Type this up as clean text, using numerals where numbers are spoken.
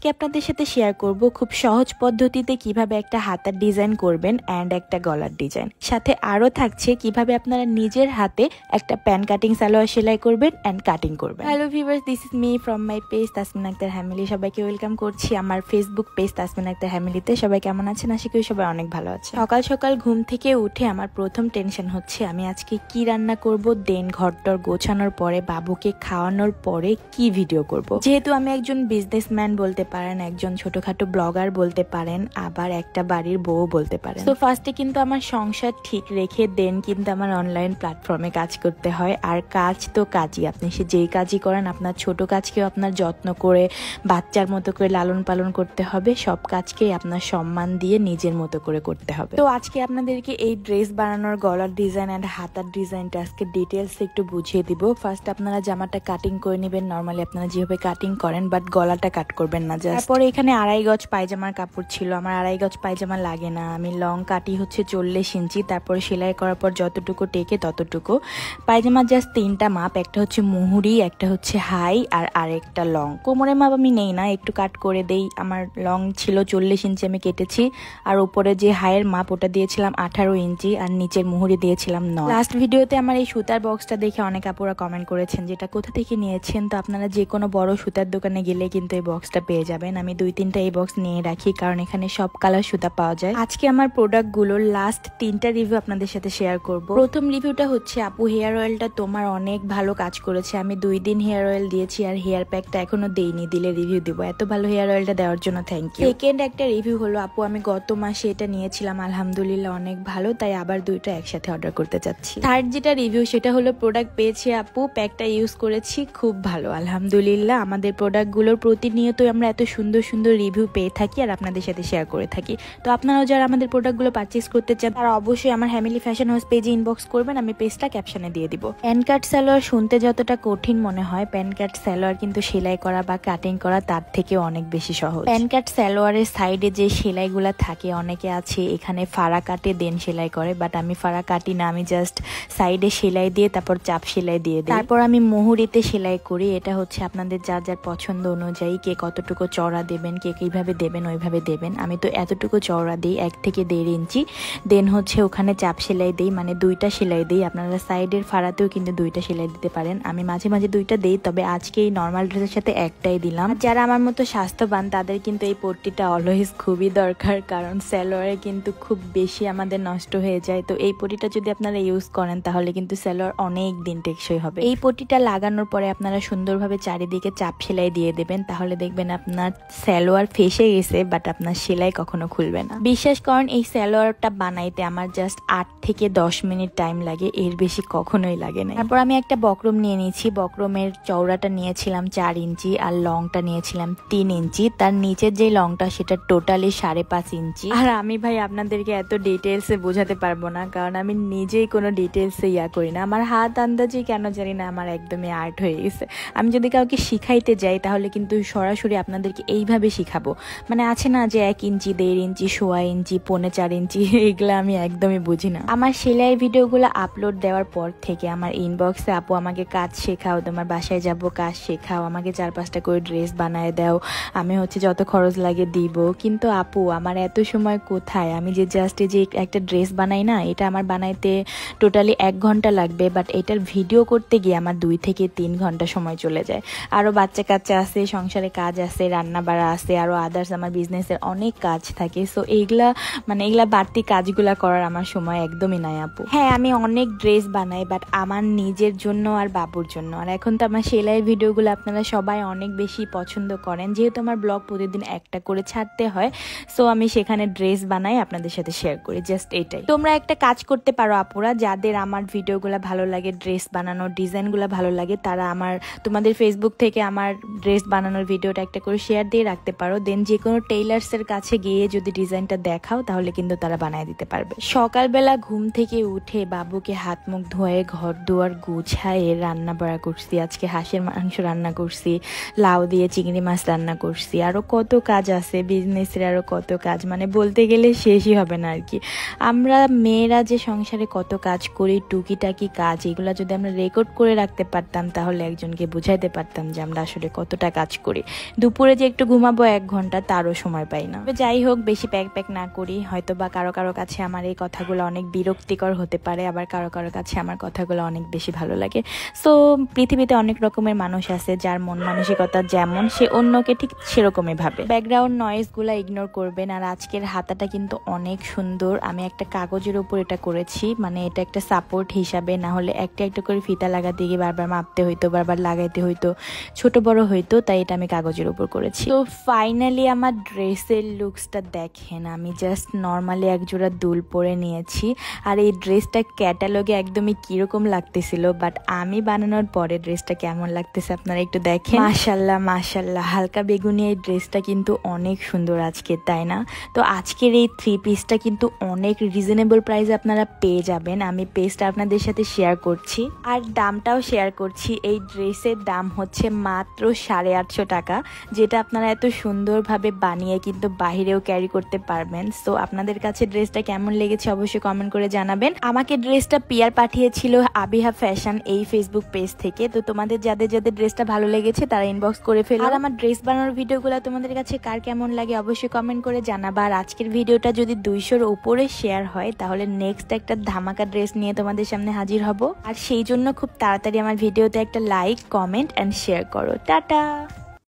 আজকে আপনাদের সাথে শেয়ার করব খুব সহজ পদ্ধতিতে কিভাবে একটা হাতার ডিজাইন করবেন এন্ড একটা গলার ডিজাইন। সাথে আরো থাকছে কিভাবে আপনারা নিজের হাতে একটা প্যান কাটিং সালোয়ার সেলাই করবেন এন্ড কাটিং করবেন। Hello viewers, this is me from my page Tasmin Akter family. সবাইকে ওয়েলকাম করছি আমার ফেসবুক পেজ তাসমিন আক্তার ফ্যামিলিতে। সবাই কেমন আছেন? আশা করি সবাই অনেক ভালো আছে। সকাল সকাল ঘুম থেকে উঠে আমার প্রথম টেনশন হচ্ছে আমি আজকে কি রান্না করব, দেন ঘরটর গোছানোর পরে বাবুকে খাওয়ানোর পরে কি ভিডিও করব। যেহেতু আমি একজন বিজনেসম্যান বলতে পারেন, একজন ছোটখাটো ব্লগার বলতে পারেন, আবার একটা বাড়ির বউ বলতে পারেন। তো ফার্স্টে কিন্তু আমার সংসার ঠিক রেখে দেন কিন্তু আমার অনলাইন প্ল্যাটফর্মে কাজ করতে হয়। আর কাজ তো কাজই, আপনি সে যেই কাজই করেন আপনার ছোট কাজকেও আপনার যত্ন করে বাচ্চার মতো করে লালন পালন করতে হবে, সব কাজকেই আপনার সম্মান দিয়ে নিজের মতো করে করতে হবে। তো আজকে আপনাদেরকে এই ড্রেস বানানোর গলার ডিজাইন এন্ড হাতার ডিজাইনটা আজকে ডিটেলস একটু বুঝিয়ে দিব। ফার্স্ট আপনারা জামাটা কাটিং করে নেবেন, নর্মালি আপনারা যেভাবে কাটিং করেন, বাট গলাটা কাট করবেন না। তারপরে এখানে 2.5 গজ পায়জামার কাপড় ছিল, আমার 2.5 গজ পায়জামা লাগে না, আমি লং কাটি হচ্ছে 40 ইঞ্চি। তারপরে সেলাই করার পর যতটুকু টেকে ততটুকু। পায়জামার জাস্ট 3টা মাপ, একটা হচ্ছে মুহুরি, একটা হচ্ছে হাই, আর আরেকটা লং। কোমরের মাপ আমি নেই না, একটু কাট করে দেই। আমার লং ছিল 40 ইঞ্চি, আমি কেটেছি। আর উপরে যে হাইয়ের মাপ ওটা দিয়েছিলাম 18 ইঞ্চি, আর নিচের মুহুরি দিয়েছিলাম 9। লাস্ট ভিডিওতে আমার এই সুতার বক্সটা দেখে অনেক আপুরা কমেন্ট করেছেন যেটা কোথা থেকে নিয়েছেন। তো আপনারা যে কোনো বড় সুতার দোকানে গেলে কিন্তু এই বক্সটা পেয়ে যাবেন। আমি 2-3টা এই বক্স নিয়ে রাখি কারণ এখানে সব কালার সুতা পাওয়া যায়। আজকে আমার প্রোডাক্টগুলোর লাস্ট 3টা রিভিউ আপনাদের সাথে শেয়ার করব। প্রথম রিভিউটা হচ্ছে আপু হেয়ার অয়েলটা তোমার অনেক ভালো কাজ করেছে। আমি 2 দিন হেয়ার অয়েল দিয়েছি আর হেয়ার প্যাকটা এখনো দেইনি, দিলে রিভিউ দিব। এত ভালো হেয়ার অয়েলটা দেওয়ার জন্য থ্যাংক ইউ। সেকেন্ড একটা রিভিউ হলো আপু আমি গত মাসে এটা নিয়েছিলাম, আলহামদুলিল্লাহ অনেক ভালো, তাই আবার 2টা একসাথে অর্ডার করতে চাচ্ছি। থার্ড যেটা রিভিউ সেটা হলো প্রোডাক্ট পেয়েছি আপু, প্যাকটা ইউজ করেছি, খুব ভালো আলহামদুলিল্লাহ। আমাদের প্রোডাক্টগুলোর প্রতিনিয়তই আমরা এত সুন্দর সুন্দর রিভিউ পেয়ে থাকি আর আপনাদের সাথে শেয়ার করে থাকি। তো আপনারাও যারা আমাদের প্রোডাক্টগুলো পারচেজ করতে চান তারা অবশ্যই আমার ফ্যামিলি ফ্যাশন হাউস পেজে ইনবক্স করবেন, আমি পেজটা ক্যাপশনে দিয়ে দিব। প্যান কাট সালোয়ার শুনতে যতটা কঠিন মনে হয়, প্যান কাট সালোয়ার কিন্তু সেলাই করা বা কাটিং করা তার থেকে অনেক বেশি সহজ। প্যান কাট সালোয়ারের সাইডে যে সেলাইগুলো থাকে, অনেকে আছে এখানে ফাড়া কাটে দেন সেলাই করে, বাট আমি ফাড়া কাটি না, আমি জাস্ট সাইডে সেলাই দিয়ে তারপর চাপ সেলাই দিয়ে দিই। তারপর আমি মুহুরিতে সেলাই করি। এটা হচ্ছে আপনাদের যার যার পছন্দ অনুযায়ী কে কতটুকু চওড়া দেবেন, কে কিভাবে দেবেন ওইভাবে দেবেন। আমি তো এতটুকু চওড়া দিই, 1 থেকে 1.5 ইঞ্চি। দেন হচ্ছে ওখানে চাপ সেলাই দিই, মানে 2টা সেলাই দিই। আপনারা সাইডের ফাড়াতেও কিন্তু 2টা সেলাই দিতে পারেন, আমি মাঝে মাঝে 2টা দিই, তবে আজকে এই নর্মাল ড্রেসের সাথে একটাই দিলাম। যারা আমার মতো স্বাস্থ্যবান তাদের কিন্তু এই পট্টিটা অলওয়েজ খুবই দরকার, কারণ সালোয়ারে কিন্তু খুব বেশি আমাদের নষ্ট হয়ে যায়। তো এই পট্টিটা যদি আপনারা ইউজ করেন তাহলে কিন্তু সালোয়ার অনেক দিন টেকসই হবে। এই পট্টিটা লাগানোর পরে আপনারা সুন্দরভাবে চারিদিকে চাপ সেলাই দিয়ে দেবেন, তাহলে দেখবেন আপনার সালোয়ার ফেসে গেছে বাট আপনার সেলাই কখনো খুলবে না। বিশ্বাস করেন এই সালোয়ারটা বানাইতে আমার জাস্ট 8 থেকে 10 মিনিট টাইম লাগে, এর বেশি কখনোই লাগে না। তারপর আমি একটা বক্রম নিয়ে নিয়েছি, বক্রমের চওড়াটা নিয়েছিলাম 4 ইঞ্চি আর লংটা নিয়েছিলাম 3 ইঞ্চি। তার নিচের যে লংটা সেটা টোটালি 5.5 ইঞ্চি। আর আমি ভাই আপনাদেরকে এত ডিটেলসে বোঝাতে পারবো না, কারণ আমি নিজেই কোনো ডিটেলসে করি না। আমার হাত আন্দাজে কেন জানি না আমার একদমই আর্ট হয়ে গেছে। আমি যদি কাউকে শিখাইতে যাই তাহলে কিন্তু সরাসরি আপনাদেরকে এইভাবে শিখাবো, মানে আছে না যে 1 ইঞ্চি, 1.5 ইঞ্চি, 1.5 ইঞ্চি, 4.5 ইঞ্চি, এগুলো আমি একদমই বুঝি না। আমার সেলাই ভিডিওগুলো আপলোড দেওয়ার পর থেকে আমার ইনবক্সে আপু আমাকে কাজ শেখাও, তোমার বাসায় যাব কাজ শেখাও, আমাকে 4-5টা করে ড্রেস বানায় দাও, আমি হচ্ছে যত খরচ লাগে দিব। কিন্তু আপু আমার এত সময় কোথায়? আমি যে জাস্ট যে একটা ড্রেস বানাই না, এটা আমার বানাইতে টোটালি 1 ঘন্টা লাগবে, বাট এটার ভিডিও করতে গিয়ে আমার 2 থেকে 3 ঘন্টা সময় চলে যায়। আরও বাচ্চা কাচ্চা আছে, সংসারে কাজ আছে, রান্না বাড়া আছে, আরও আদার্স আমার বিজনেসের অনেক কাজ থাকে। সো এইগুলা বাড়তি কাজগুলা করার আমার সময় একদমই নাই আপু। হ্যাঁ আমি অনেক ড্রেস বানাই, বাট আমার নিজের জন্য আর বাবুর জন্য। আর এখন তো আমার সেলাইয়ের ভিডিওগুলো আপনারা সবাই অনেক বেশি পছন্দ করেন, যেহেতু আমার ব্লগ প্রতিদিন একটা করে ছাড়তে হয়, সো আমি সেখানে ড্রেস বানাই আপনাদের সাথে শেয়ার করি, জাস্ট এটাই। তোমরা একটা কাজ করতে পারো আপুরা, যাদের আমার ভিডিওগুলো ভালো লাগে, ড্রেস বানানোর ডিজাইনগুলো ভালো লাগে, তারা তোমাদের ফেসবুক থেকে আমার ড্রেস বানানোর ভিডিওটা একটা করে শেয়ার দিয়ে রাখতে পারো। দেন যে কোনো টেইলার্সের কাছে গিয়ে যদি ডিজাইনটা দেখাও তাহলে কিন্তু তারা বানিয়ে দিতে পারবে। সকালবেলা ঘুম থেকে উঠে বাবুকে হাত মুখ ধুয়ে ঘর দুয়ার গুছায়ে রান্না বাড়া করছি। আজকে হাঁসের মাংস রান্না করছি, লাউ দিয়ে চিংড়ি মাছ রান্না করছি, আরো কত কাজ আছে বিজনেসের, আরো কত কাজ, মানে বলতে গেলে শেষই হবে না আর কি। আমরা মেয়েরা যে সংসারে কত কাজ করি, টুকিটাকি কাজ, এগুলো যদি আমরা রেকর্ড করে রাখতে পারতাম তাহলে একজনকে বুঝাইতে পারতাম যে আমরা আসলে কতটা কাজ করি। দুপুরে যে একটু ঘুমাবো 1 ঘন্টা তারও সময় পাই না। যাই হোক, বেশি প্যাক না করি। হয়তো বা কারো কাছে আমার এই কথাগুলো অনেক বিরক্তিকর হতে পারে, আবার কারো কাছে আমার কথাগুলো অনেক বেশি ভালো লাগে। সো পৃথিবীতে অনেক রকমের মানুষ আছে, যার মন মানসিকতা যেমন সে অন্যকে ঠিক সেরকমই ভাবে। ব্যাকগ্রাউন্ড নয়েজগুলো ইগনোর করবেন। আর আজকের হাতাটা কিন্তু অনেক সুন্দর। আমি একটা কাগজের উপর এটা করেছি, মানে এটা একটা সাপোর্ট হিসাবে, না হলে একটা একটা করে ফিতা লাগাতে গিয়ে বারবার মাপতে হইতো, বারবার লাগাইতে হইতো, ছোট বড় হইতো, তাই এটা আমি কাগজের উপর করেছি। তো ফাইনালি আমার ড্রেসের লুকসটা দেখেন। আমি জাস্ট নর্মালি এক জোড়া দুল পরে নিয়েছি। আর এই ড্রেসটা ক্যাটালগে একদমই কিরকম লাগতেছিল, বাট আমি বানানোর পরে ড্রেসটা কেমন লাগতেছে আপনারা একটু দেখেন। মাশাল্লাহ মাশাল্লাহ, হালকা বেগুনি এই ড্রেসটা কিন্তু অনেক সুন্দর আজকে, তাই না? তো আজকের এই 3 পিসটা কিন্তু অনেক রিজনেবল প্রাইসে আপনারা পেয়ে যাবেন। আমি পেজটা আপনাদের সাথে শেয়ার করছি আর দামটাও শেয়ার করছি। এই ড্রেসের দাম হচ্ছে মাত্র 850 টাকা, যেটা আপনারা এত সুন্দরভাবে বানিয়ে কিন্তু বাহিরেও ক্যারি করতে পারবেন। সো আপনাদের কাছে ড্রেসটা কেমন লেগেছে অবশ্যই কমেন্ট করে জানাবেন। আমাকে ড্রেসটা পিয়ার পাঠিয়েছিল আবিহা ফ্যাশন এই ফেসবুক পেজ থেকে। তো তোমাদের যাদের যাদের ড্রেসটা ভালো লেগেছে তারা ইনবক্স করে ফেলো। আর আমার ড্রেস বানানোর ভিডিওগুলো তোমাদের কাছে কার কেমন লাগে অবশ্যই কমেন্ট করে জানাবা। আর আজকের ভিডিওটা যদি 200-র উপরে শেয়ার হয় তাহলে নেক্সট একটা ধামাকা ড্রেস নিয়ে তোমাদের সামনে হাজির হব। আর সেই জন্য খুব তাড়াতাড়ি আমার ভিডিওতে একটা লাইক, কমেন্ট এন্ড শেয়ার করো। টাটা।